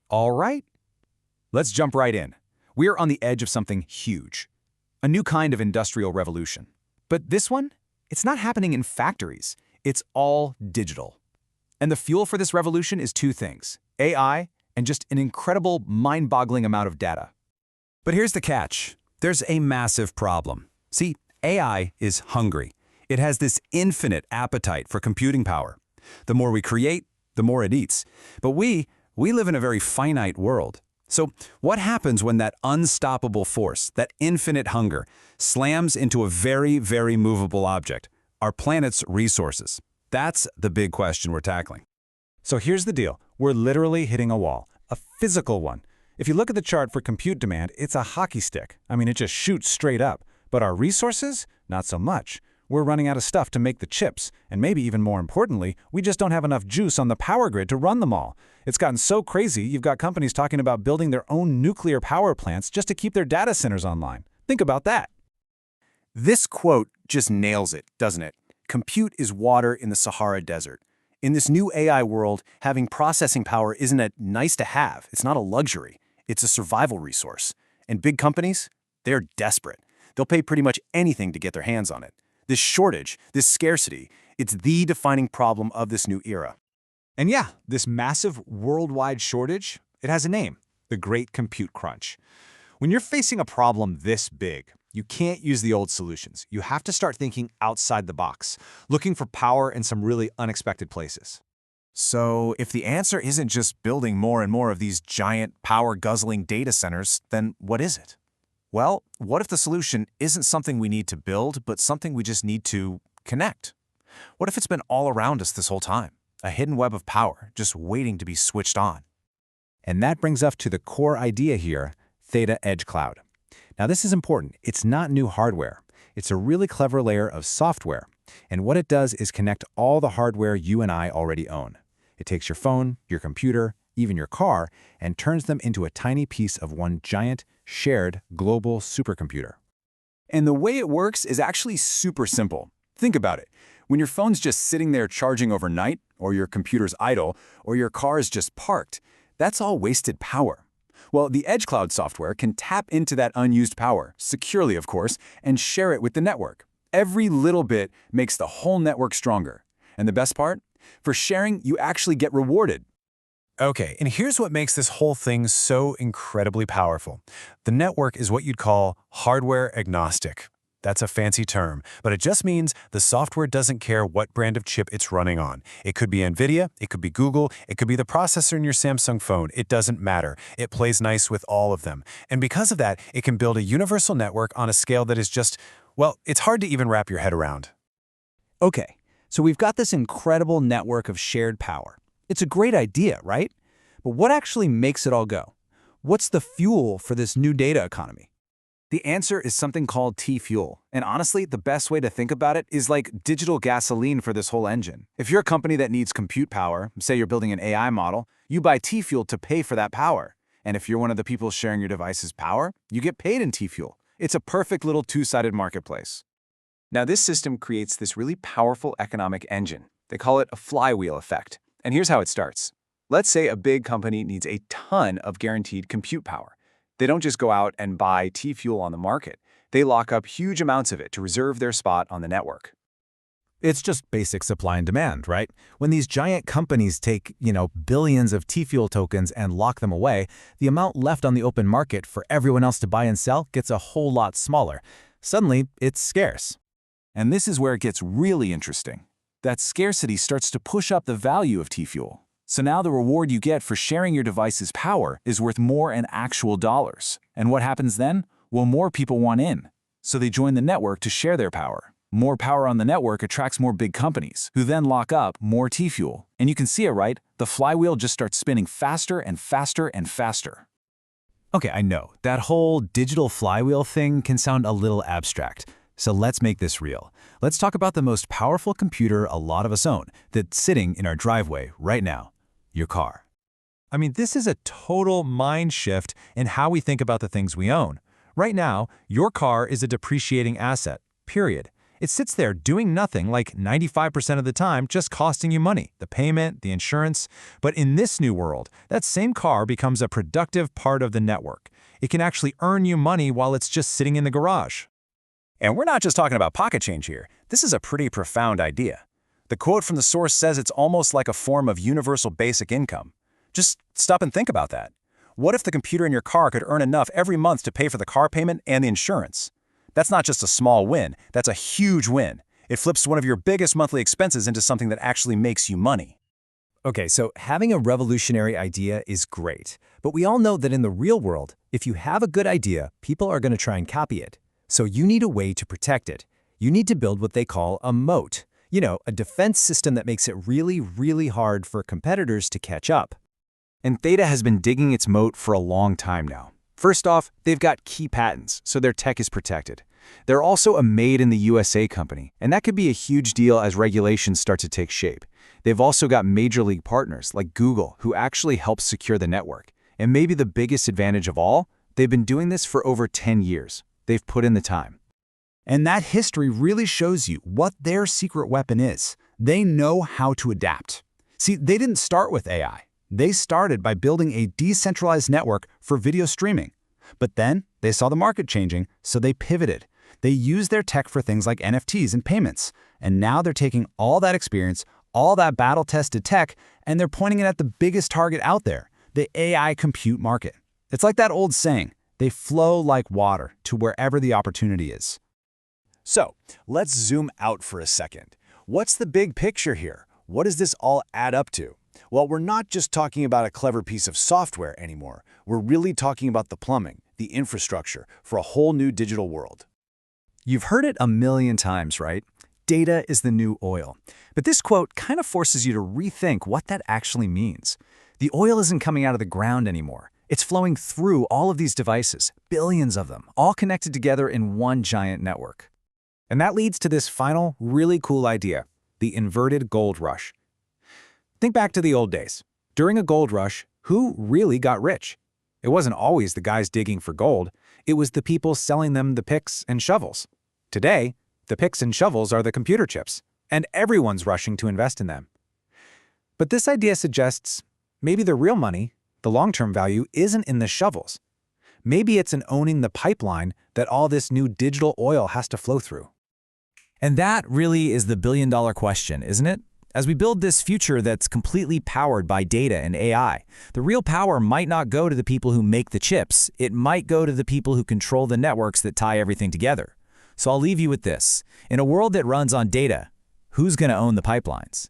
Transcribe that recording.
All right, let's jump right in. We're on the edge of something huge, a new kind of industrial revolution. But this one, it's not happening in factories. It's all digital. And the fuel for this revolution is two things: AI and just an incredible, mind-boggling amount of data. But here's the catch. There's a massive problem. See, AI is hungry. It has this infinite appetite for computing power. The more we create, the more it eats. But we live in a very finite world. So what happens when that unstoppable force, that infinite hunger, slams into a very, very movable object, our planet's resources? That's the big question we're tackling. So here's the deal. We're literally hitting a wall, a physical one. If you look at the chart for compute demand, it's a hockey stick. I mean, it just shoots straight up. But our resources? Not so much. We're running out of stuff to make the chips, and maybe even more importantly, we just don't have enough juice on the power grid to run them all. It's gotten so crazy, you've got companies talking about building their own nuclear power plants just to keep their data centers online. Think about that. This quote just nails it, doesn't it? Compute is water in the Sahara Desert. In this new AI world, having processing power isn't a nice to have. It's not a luxury. It's a survival resource. And big companies, they're desperate. They'll pay pretty much anything to get their hands on it. This shortage, this scarcity, it's the defining problem of this new era. And yeah, this massive worldwide shortage, it has a name: the Great Compute Crunch. When you're facing a problem this big, you can't use the old solutions. You have to start thinking outside the box, looking for power in some really unexpected places. So if the answer isn't just building more and more of these giant power-guzzling data centers, then what is it? Well, what if the solution isn't something we need to build, but something we just need to connect? What if it's been all around us this whole time? A hidden web of power, just waiting to be switched on. And that brings us to the core idea here: Theta EdgeCloud. Now this is important. It's not new hardware. It's a really clever layer of software. And what it does is connect all the hardware you and I already own. It takes your phone, your computer, even your car, and turns them into a tiny piece of one giant, shared, global supercomputer. And the way it works is actually super simple. Think about it. When your phone's just sitting there charging overnight, or your computer's idle, or your car is just parked, that's all wasted power. Well, the EdgeCloud software can tap into that unused power, securely of course, and share it with the network. Every little bit makes the whole network stronger. And the best part? For sharing, you actually get rewarded. Okay, and here's what makes this whole thing so incredibly powerful. The network is what you'd call hardware agnostic. That's a fancy term, but it just means the software doesn't care what brand of chip it's running on. It could be NVIDIA, it could be Google, it could be the processor in your Samsung phone. It doesn't matter. It plays nice with all of them. And because of that, it can build a universal network on a scale that is just, well, it's hard to even wrap your head around. Okay, so we've got this incredible network of shared power. It's a great idea, right? But what actually makes it all go? What's the fuel for this new data economy? The answer is something called T-fuel. And honestly, the best way to think about it is like digital gasoline for this whole engine. If you're a company that needs compute power, say you're building an AI model, you buy T-fuel to pay for that power. And if you're one of the people sharing your device's power, you get paid in T-fuel. It's a perfect little two-sided marketplace. Now, this system creates this really powerful economic engine. They call it a flywheel effect. And here's how it starts. Let's say a big company needs a ton of guaranteed compute power. They don't just go out and buy T-fuel on the market. They lock up huge amounts of it to reserve their spot on the network. It's just basic supply and demand, right? When these giant companies take, billions of T-fuel tokens and lock them away, the amount left on the open market for everyone else to buy and sell gets a whole lot smaller. Suddenly, it's scarce. And this is where it gets really interesting. That scarcity starts to push up the value of T-fuel. So now the reward you get for sharing your device's power is worth more in actual dollars. And what happens then? Well, more people want in. So they join the network to share their power. More power on the network attracts more big companies, who then lock up more T-fuel. And you can see it, right? The flywheel just starts spinning faster and faster and faster. Okay, I know, that whole digital flywheel thing can sound a little abstract. So let's make this real. Let's talk about the most powerful computer a lot of us own, that's sitting in our driveway right now: your car. I mean, this is a total mind shift in how we think about the things we own. Right now, your car is a depreciating asset, period. It sits there doing nothing like 95% of the time, just costing you money, the payment, the insurance. But in this new world, that same car becomes a productive part of the network. It can actually earn you money while it's just sitting in the garage. And we're not just talking about pocket change here. This is a pretty profound idea. The quote from the source says it's almost like a form of universal basic income. Just stop and think about that. What if the computer in your car could earn enough every month to pay for the car payment and the insurance? That's not just a small win, that's a huge win. It flips one of your biggest monthly expenses into something that actually makes you money. Okay, so having a revolutionary idea is great, but we all know that in the real world, if you have a good idea, people are going to try and copy it. So you need a way to protect it. You need to build what they call a moat. You know, a defense system that makes it really, really hard for competitors to catch up. And Theta has been digging its moat for a long time now. First off, they've got key patents, so their tech is protected. They're also a made-in-the-USA company, and that could be a huge deal as regulations start to take shape. They've also got major league partners like Google, who actually help secure the network. And maybe the biggest advantage of all, they've been doing this for over 10 years. They've put in the time. And that history really shows you what their secret weapon is. They know how to adapt. See, they didn't start with AI. They started by building a decentralized network for video streaming. But then they saw the market changing, so they pivoted. They used their tech for things like NFTs and payments. And now they're taking all that experience, all that battle-tested tech, and they're pointing it at the biggest target out there, the AI compute market. It's like that old saying, they flow like water to wherever the opportunity is. So, let's zoom out for a second. What's the big picture here? What does this all add up to? Well, we're not just talking about a clever piece of software anymore. We're really talking about the plumbing, the infrastructure for a whole new digital world. You've heard it a million times, right? Data is the new oil. But this quote kind of forces you to rethink what that actually means. The oil isn't coming out of the ground anymore. It's flowing through all of these devices, billions of them, all connected together in one giant network. And that leads to this final, really cool idea, the inverted gold rush. Think back to the old days. During a gold rush, who really got rich? It wasn't always the guys digging for gold. It was the people selling them the picks and shovels. Today, the picks and shovels are the computer chips, and everyone's rushing to invest in them. But this idea suggests maybe the real money, the long-term value, isn't in the shovels. Maybe it's in owning the pipeline that all this new digital oil has to flow through. And that really is the billion-dollar question, isn't it? As we build this future that's completely powered by data and AI, the real power might not go to the people who make the chips. It might go to the people who control the networks that tie everything together. So I'll leave you with this. In a world that runs on data, who's going to own the pipelines?